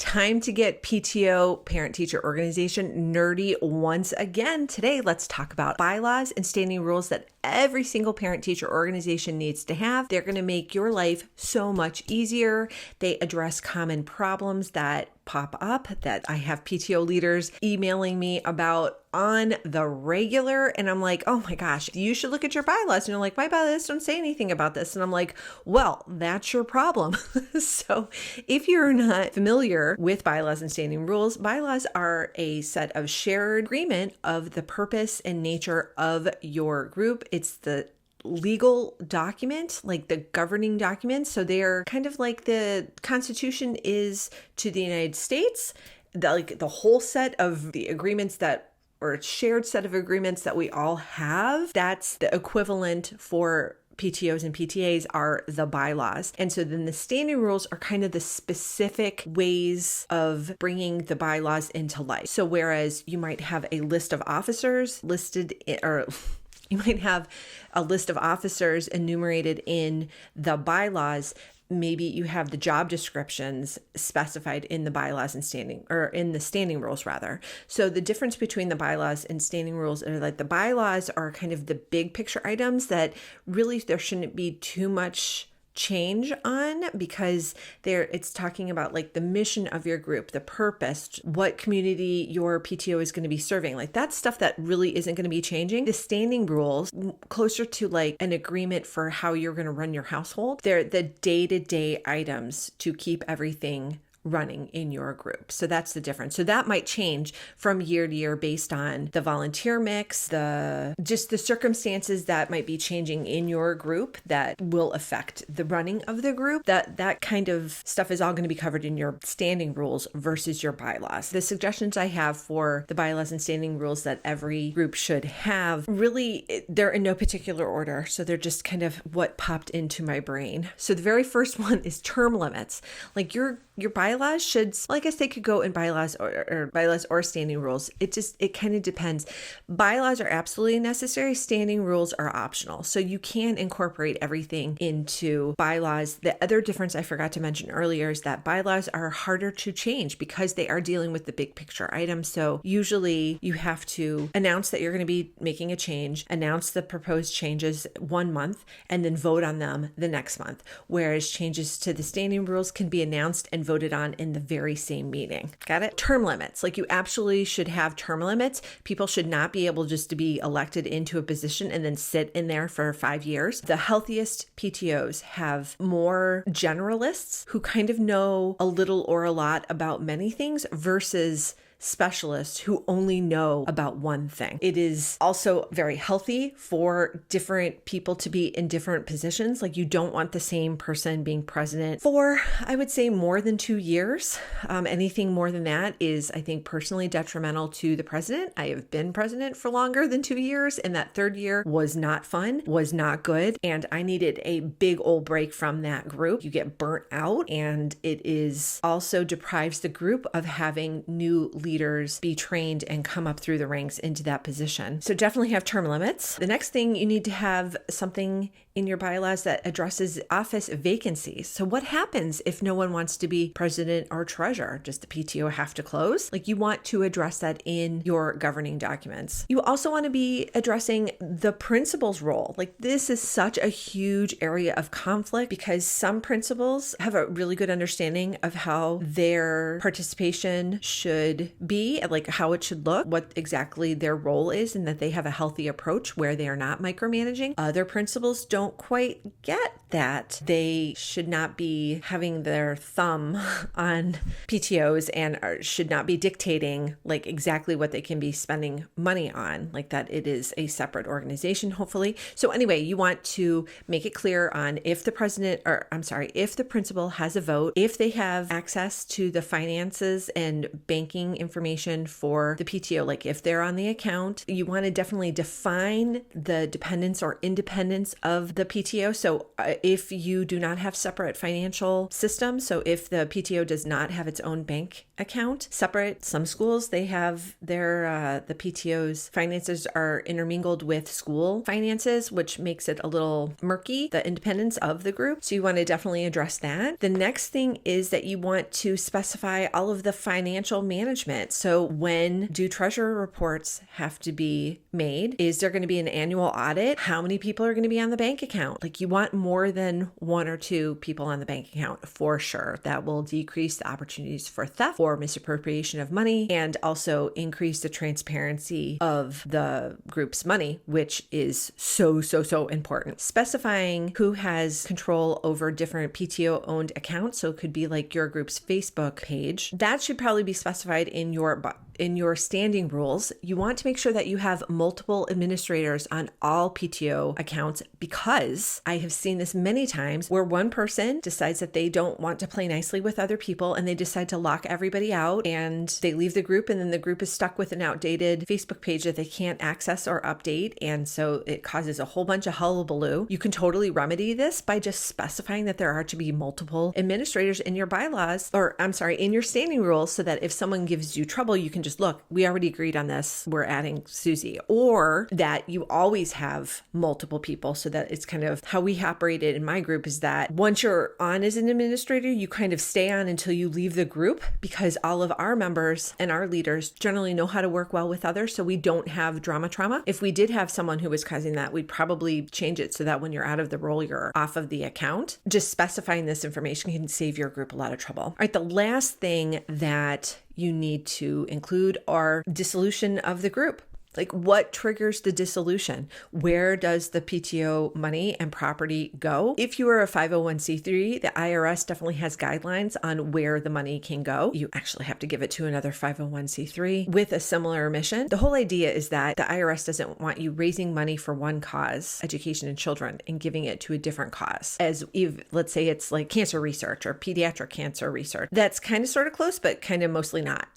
Time to get PTO, parent-teacher organization, nerdy once again. Today, let's talk about bylaws and standing rules that every single parent-teacher organization needs to have. They're going to make your life so much easier. They address common problems that pop up that I have PTO leaders emailing me about on the regular. And I'm like, oh my gosh, you should look at your bylaws. And you're like, my bylaws don't say anything about this. And I'm like, well, that's your problem. So if you're not familiar with bylaws and standing rules, bylaws are a set of shared agreement of the purpose and nature of your group. It's the legal document, like the governing document. So they're kind of like the Constitution is to the United States, the whole set of the agreements that, or a shared set of agreements that we all have. That's the equivalent for PTOs and PTAs are the bylaws. And so then the standing rules are kind of the specific ways of bringing the bylaws into life. So whereas you might have a list of officers you might have a list of officers enumerated in the bylaws. Maybe you have the job descriptions specified in the bylaws and in the standing rules rather. So the difference between the bylaws and standing rules are like the bylaws are kind of the big picture items that really there shouldn't be too much change on, because it's talking about like the mission of your group, the purpose, what community your PTO is going to be serving. Like that's stuff that really isn't going to be changing. The standing rules, closer to like an agreement for how you're going to run your household. They're the day-to-day items to keep everything running in your group. So that's the difference. So that might change from year to year based on the volunteer mix, just the circumstances that might be changing in your group that will affect the running of the group. That kind of stuff is all going to be covered in your standing rules versus your bylaws. The suggestions I have for the bylaws and standing rules that every group should have, really, they're in no particular order. So they're just kind of what popped into my brain. So the very first one is term limits. Like your bylaws should, well, I guess they could go in bylaws or bylaws or standing rules. It kind of depends. Bylaws are absolutely necessary. Standing rules are optional. So you can incorporate everything into bylaws. The other difference I forgot to mention earlier is that bylaws are harder to change because they are dealing with the big picture items. So usually you have to announce that you're going to be making a change, announce the proposed changes 1 month, and then vote on them the next month. Whereas changes to the standing rules can be announced and voted on in the very same meeting. Got it? Term limits. Like you absolutely should have term limits. People should not be able just to be elected into a position and then sit in there for 5 years. The healthiest PTOs have more generalists who kind of know a little or a lot about many things versus specialists who only know about one thing. It is also very healthy for different people to be in different positions. Like you don't want the same person being president for, I would say, more than 2 years. Anything more than that is, I think, personally detrimental to the president. I have been president for longer than 2 years, and that third year was not fun, was not good, and I needed a big old break from that group. You get burnt out, and it is also deprives the group of having new leaders be trained and come up through the ranks into that position. So definitely have term limits. The next thing, you need to have something in your bylaws that addresses office vacancies. So what happens if no one wants to be president or treasurer? Does the PTO have to close? Like you want to address that in your governing documents. You also want to be addressing the principal's role. Like this is such a huge area of conflict because some principals have a really good understanding of how their participation should be, like how it should look, what exactly their role is, and that they have a healthy approach where they are not micromanaging. Other principals don't quite get that. They should not be having their thumb on PTOs and should not be dictating like exactly what they can be spending money on, like that it is a separate organization, hopefully. So anyway, you want to make it clear on if the principal has a vote, if they have access to the finances and banking information for the PTO. Like if they're on the account, you want to definitely define the dependence or independence of the PTO. So if you do not have separate financial systems, so if the PTO does not have its own bank account separate, some schools, they have their, the PTO's finances are intermingled with school finances, which makes it a little murky, the independence of the group. So you want to definitely address that. The next thing is that you want to specify all of the financial management. So when do treasurer reports have to be made? Is there going to be an annual audit? How many people are going to be on the bank account? Like you want more than 1 or 2 people on the bank account for sure. That will decrease the opportunities for theft or misappropriation of money and also increase the transparency of the group's money, which is so important. Specifying who has control over different PTO owned accounts. So it could be like your group's Facebook page. That should probably be specified in your standing rules. You want to make sure that you have multiple administrators on all PTO accounts, because I have seen this many times where one person decides that they don't want to play nicely with other people and they decide to lock everybody out and they leave the group, and then the group is stuck with an outdated Facebook page that they can't access or update. And so it causes a whole bunch of hullabaloo. You can totally remedy this by just specifying that there are to be multiple administrators in your bylaws, or I'm sorry, in your standing rules, so that if someone gives you trouble, you can just look, we already agreed on this, we're adding Susie. Or that you always have multiple people, so that it's kind of how we operated in my group, is that once you're on as an administrator, you kind of stay on until you leave the group, because all of our members and our leaders generally know how to work well with others, so we don't have drama trauma. If we did have someone who was causing that, we'd probably change it so that when you're out of the role, you're off of the account. Just specifying this information can save your group a lot of trouble. All right, the last thing that you need to include are dissolution of the group. Like what triggers the dissolution? Where does the PTO money and property go? If you are a 501c3, the IRS definitely has guidelines on where the money can go. You actually have to give it to another 501c3 with a similar mission. The whole idea is that the IRS doesn't want you raising money for one cause, education in children, and giving it to a different cause. As if, let's say it's like cancer research or pediatric cancer research. That's kind of sort of close, but kind of mostly not.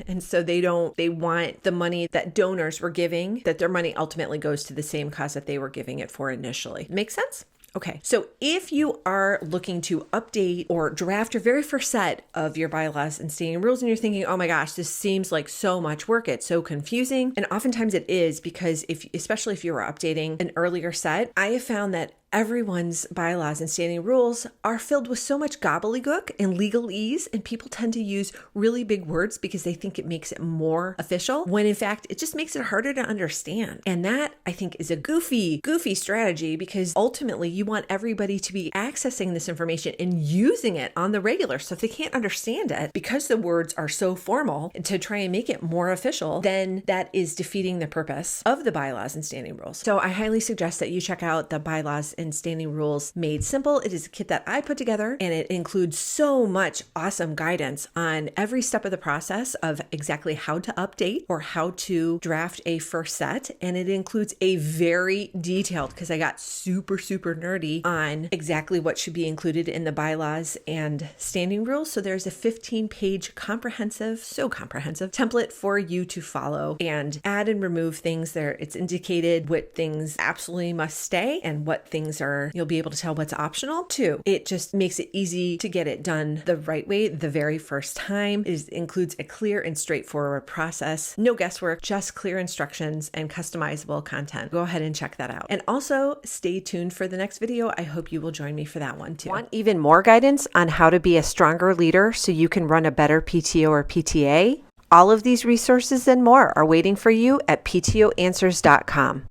And so they want the money that donors were giving, that their money ultimately goes to the same cause that they were giving it for initially. Make sense? Okay, so if you are looking to update or draft your very first set of your bylaws and standing rules, and you're thinking, oh my gosh, this seems like so much work, it's so confusing. And oftentimes it is, because especially if you were updating an earlier set, I have found that everyone's bylaws and standing rules are filled with so much gobbledygook and legalese, and people tend to use really big words because they think it makes it more official, when in fact it just makes it harder to understand. And that, I think, is a goofy strategy, because ultimately you want everybody to be accessing this information and using it on the regular. So if they can't understand it because the words are so formal, to try and make it more official, then that is defeating the purpose of the bylaws and standing rules. So I highly suggest that you check out the Bylaws and Standing Rules Made Simple. It is a kit that I put together, and it includes so much awesome guidance on every step of the process of exactly how to update or how to draft a first set. And it includes a very detailed, because I got super nerdy on exactly what should be included in the bylaws and standing rules. So there's a 15-page comprehensive template for you to follow and add and remove things there. It's indicated what things absolutely must stay and what things you'll be able to tell what's optional too. It just makes it easy to get it done the right way the very first time. It includes a clear and straightforward process, no guesswork, just clear instructions and customizable content. Go ahead and check that out. And also stay tuned for the next video. I hope you will join me for that one too. Want even more guidance on how to be a stronger leader so you can run a better PTO or PTA? All of these resources and more are waiting for you at PTOanswers.com.